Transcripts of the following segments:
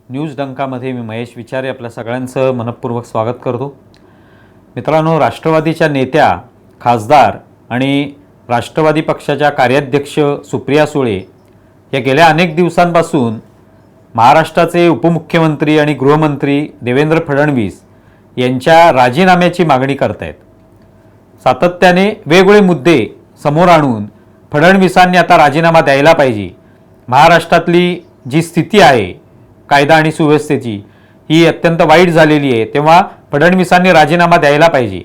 News डंकामध्ये मी महेश विचारे आपल्या सगळ्यांचं मनपूर्वक स्वागत करतो। मित्रांनो, राष्ट्रवादीच्या नेत्या, खासदार आणि राष्ट्रवादी पक्षाच्या कार्याध्यक्ष सुप्रिया सुळे या गेल्या अनेक दिवसांपासून महाराष्ट्राचे उपमुख्यमंत्री आणि गृहमंत्री देवेंद्र फडणवीस यांच्या राजीनाम्याची मागणी करतायत। सातत्याने वेगवेगळे मुद्दे समोर आणून फडणवीसांनी आता राजीनामा द्यायला पाहिजे। महाराष्ट्रातली जी स्थिती आहे कायदा आणि सुव्यवस्थेची ही अत्यंत वाईट झालेली आहे, तेव्हा फडणवीसांनी राजीनामा द्यायला पाहिजे।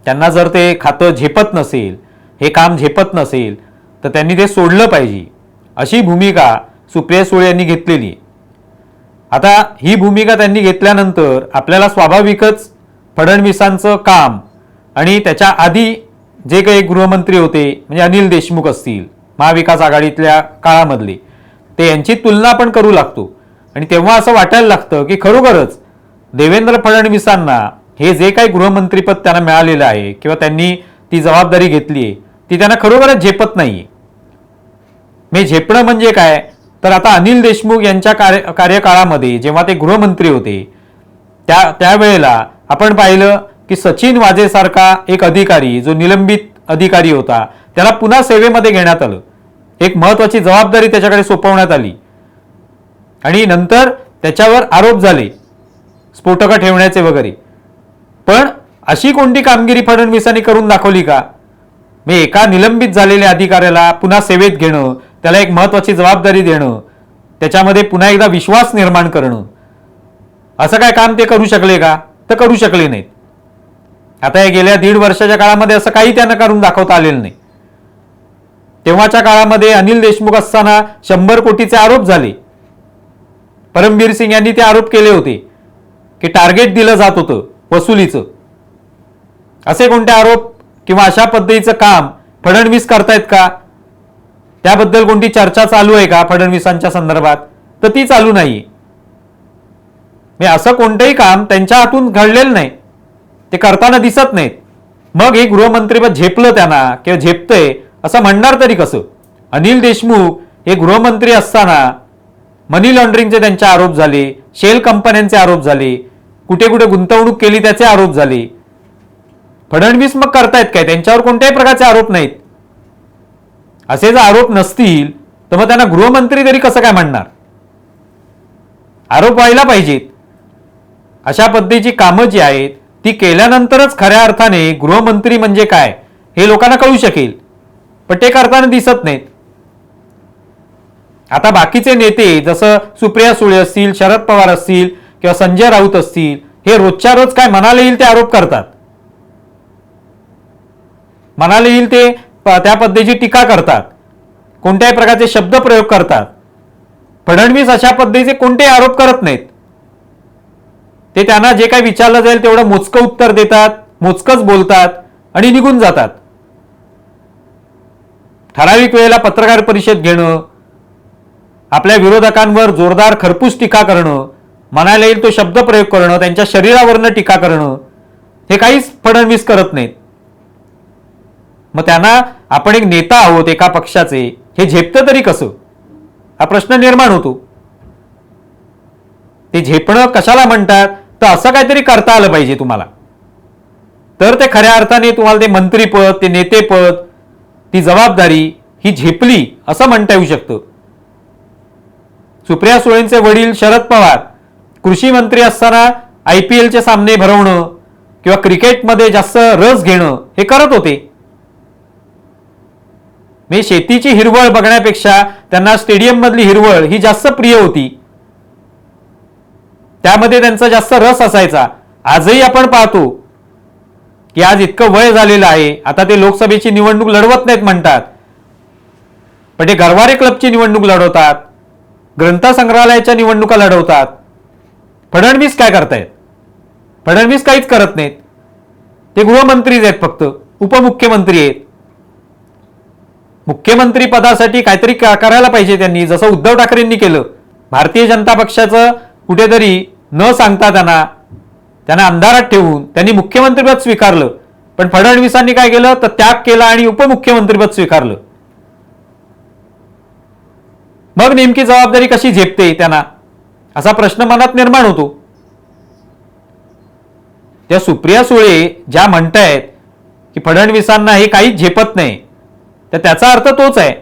त्यांना जर ते खातं झेपत नसेल, हे काम झेपत नसेल तर त्यांनी ते सोडलं पाहिजे, अशी भूमिका सुप्रिया सुळे यांनी घेतलेली आहे। आता ही भूमिका त्यांनी घेतल्यानंतर आपल्याला स्वाभाविकच फडणवीसांचं काम आणि त्याच्या आधी जे काही गृहमंत्री होते म्हणजे अनिल देशमुख असतील महाविकास आघाडीतल्या काळामधले, ते यांची तुलना आपण करू लागतो आणि तेव्हा असं वाटायला लागतं की खरोखरच देवेंद्र फडणवीसांना हे जे काही गृहमंत्रीपद त्यांना मिळालेलं आहे किंवा त्यांनी ती जबाबदारी घेतली आहे ती त्यांना खरोखरच झेपत नाहीये। मी झेपणं म्हणजे काय तर आता अनिल देशमुख यांच्या कार्यकाळामध्ये जेव्हा ते गृहमंत्री होते त्यावेळेला आपण पाहिलं की सचिन वाझेसारखा एक अधिकारी जो निलंबित अधिकारी होता त्याला पुन्हा सेवेमध्ये घेण्यात आलं, एक महत्त्वाची जबाबदारी त्याच्याकडे सोपवण्यात आली आणि नंतर त्याच्यावर आरोप झाले स्फोटकं ठेवण्याचे वगैरे। पण अशी कोणती कामगिरी फडणवीसांनी करून दाखवली का? मी एका निलंबित झालेल्या अधिकाऱ्याला पुन्हा सेवेत घेणं, त्याला एक महत्त्वाची जबाबदारी देणं, त्याच्यामध्ये पुन्हा एकदा विश्वास निर्माण करणं, असं काय काम ते करू शकले का? तर करू शकले नाहीत। आता या गेल्या 1.5 वर्षाच्या काळामध्ये असं काही त्यांना करून दाखवता आलेलं नाही। तेव्हाच्या काळामध्ये अनिल देशमुख असताना 100 कोटीचे आरोप झाले। परमबीर सिंग यांनी ते आरोप केले होते की टार्गेट दिलं जात होतं वसुलीचं। असे कोणते आरोप किंवा अशा पद्धतीचं काम फडणवीस करतायत का? त्याबद्दल कोणती चर्चा चालू आहे का फडणवीसांच्या संदर्भात? तर ती चालू नाही। मी असं कोणतंही काम त्यांच्या हातून घडलेलं नाही, ते करताना दिसत नाहीत। मग हे गृहमंत्रीपद झेपलं त्यांना किंवा झेपतंय असं म्हणणार तरी कसं? अनिल देशमुख हे गृहमंत्री असताना मनी लॉन्ड्रिंगचे त्यांचे आरोप झाले, शेल कंपन्यांचे आरोप झाले, कुठे कुठे गुंतवणूक केली त्याचे आरोप झाले। फडणवीस मग करतायत काय? त्यांच्यावर कोणत्याही प्रकारचे आरोप नाहीत। असे जर आरोप नसतील तर मग त्यांना गृहमंत्री तरी कसं काय म्हणणार? आरोप व्हायला पाहिजेत। अशा पद्धतीची कामं जी आहेत ती केल्यानंतरच खऱ्या अर्थाने गृहमंत्री म्हणजे काय हे लोकांना कळू शकेल, पण ते करताना दिसत नाहीत। आता बाकीचे नेते जसं सुप्रिया सुळे असतील, शरद पवार असतील किंवा संजय राऊत असतील, हे रोजच्या रोज काय मनाला येईल ते आरोप करतात, मनाला येईल ते त्या पद्धतीची टीका करतात, कोणत्याही प्रकारचे शब्द प्रयोग करतात। फडणवीस अशा पद्धतीचे कोणतेही आरोप करत नाहीत। ते त्यांना जे काही विचारलं जाईल तेवढं मोजकं उत्तर देतात, मोजकंच बोलतात आणि निघून जातात। ठराविक वेळेला पत्रकार परिषद घेणं, आपल्या विरोधकांवर जोरदार खरपूस टीका करणं, मनाला येईल तो शब्द प्रयोग करणं, त्यांच्या शरीरावरनं टीका करणं, हे काहीच फडणवीस करत नाहीत। मग त्यांना आपण एक नेता आहोत एका पक्षाचे, हे झेपतं तरी कसं हा प्रश्न निर्माण होतो। ते झेपणं कशाला म्हणतात तर असं काहीतरी करता आलं पाहिजे तुम्हाला, तर ते खऱ्या अर्थाने तुम्हाला ते मंत्रीपद, ते नेतेपद, ती जबाबदारी ही झेपली असं म्हणता येऊ शकतं। सुप्रिया सुळेंचे वडील शरद पवार कृषी मंत्री असताना IPLचे सामने भरवणं किंवा क्रिकेटमध्ये जास्त रस घेणं हे करत होते। मी शेतीची हिरवळ बघण्यापेक्षा त्यांना स्टेडियम मधली हिरवळ ही जास्त प्रिय होती, त्यामध्ये त्यांचा जास्त रस असायचा। आजही आपण पाहतो की आज इतकं वय झालेलं आहे, आता ते लोकसभेची निवडणूक लढवत नाहीत म्हणतात, पण ते गरवारे क्लबची निवडणूक लढवतात, ग्रंथसंग्रहालयाच्या निवडणुका लढवतात। फडणवीस काय करतायत? फडणवीस काहीच करत नाहीत। ते गृहमंत्रीच आहेत, फक्त उपमुख्यमंत्री आहेत। मुख्यमंत्री पदासाठी काहीतरी करायला पाहिजे त्यांनी, जसं उद्धव ठाकरेंनी केलं। भारतीय जनता पक्षाचं कुठेतरी न सांगता त्यांना अंधारात ठेवून त्यांनी मुख्यमंत्रीपद स्वीकारलं, पण फडणवीसांनी काय केलं तर त्याग केला आणि उपमुख्यमंत्रीपद स्वीकारलं। मग नेमकी जबाबदारी कशी झेपते त्यांना असा प्रश्न मनात निर्माण होतो. त्या सुप्रिया सुळे ज्या म्हणतायत की फडणवीसांना हे काहीच झेपत नाही, तर त्याचा अर्थ तोच आहे.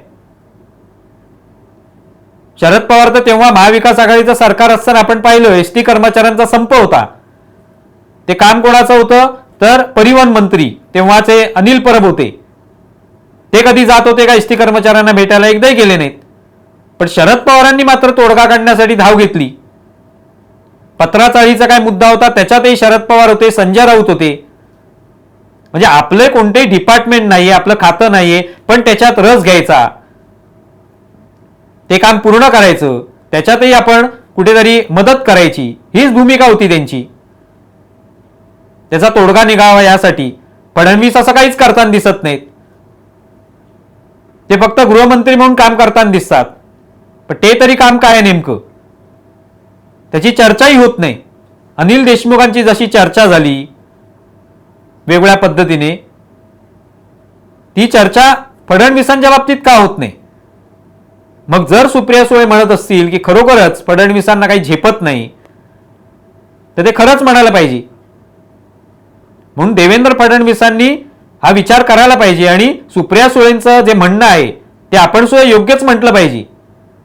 शरद पवार तर तेव्हा महाविकास आघाडीचं सरकार असताना आपण पाहिलं एसटी कर्मचाऱ्यांचा संप होता. ते काम कोणाचं होतं तर परिवहन मंत्री तेव्हाचे अनिल परब होते. ते कधी जात होते का एसटी कर्मचाऱ्यांना भेटायला? एकदाही गेले नाहीत. पण शरद पवारांनी मात्र तोडगा काढण्यासाठी धाव घेतली. पत्राचाळीचा काय मुद्दा होता त्याच्यातही शरद पवार होते, संजय राऊत होते. म्हणजे आपले कोणतेही डिपार्टमेंट नाहीये, आपलं खातं नाहीये, पण त्याच्यात रस घ्यायचा, ते काम पूर्ण करायचं, त्याच्यातही आपण कुठेतरी मदत करायची, हीच भूमिका होती त्यांची. त्याचा तोडगा निघावा यासाठी फडणवीस असं काहीच करताना दिसत नाहीत. ते फक्त गृहमंत्री म्हणून काम करताना दिसतात, पण ते तरी काम काय आहे नेमकं त्याची चर्चाही होत नाही. अनिल देशमुखांची जशी चर्चा झाली वेगळ्या पद्धतीने, ती चर्चा फडणवीसांच्या बाबतीत का होत नाही? मग जर सुप्रिया सुळे म्हणत असतील की खरोखरच फडणवीसांना काही झेपत नाही, तर ते खरंच म्हणायला पाहिजे. म्हणून देवेंद्र फडणवीसांनी हा विचार करायला पाहिजे आणि सुप्रिया सुळेंचं जे म्हणणं आहे ते आपण सुद्धा योग्यच म्हटलं पाहिजे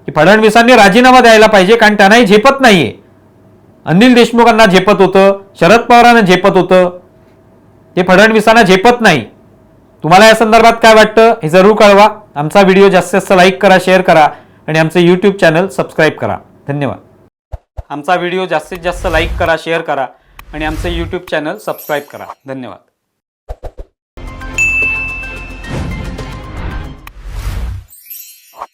की फडणवीसांनी राजीनामा द्यायला पाहिजे, कारण त्यांनाही झेपत नाहीये. अनिल देशमुखांना झेपत होतं, शरद पवारांना झेपत होतं, ते फडणवीसांना झेपत नाही. तुम्हाला या संदर्भात काय वाटतं हे जरूर कळवा. आमचा व्हिडिओ जास्तीत जास्त लाईक करा, शेअर करा आणि आमचे यूट्यूब चॅनल सबस्क्राईब करा. धन्यवाद. आमचा व्हिडिओ जास्तीत जास्त लाईक करा, शेअर करा आणि आमचे यूट्यूब चॅनल सबस्क्राईब करा. धन्यवाद.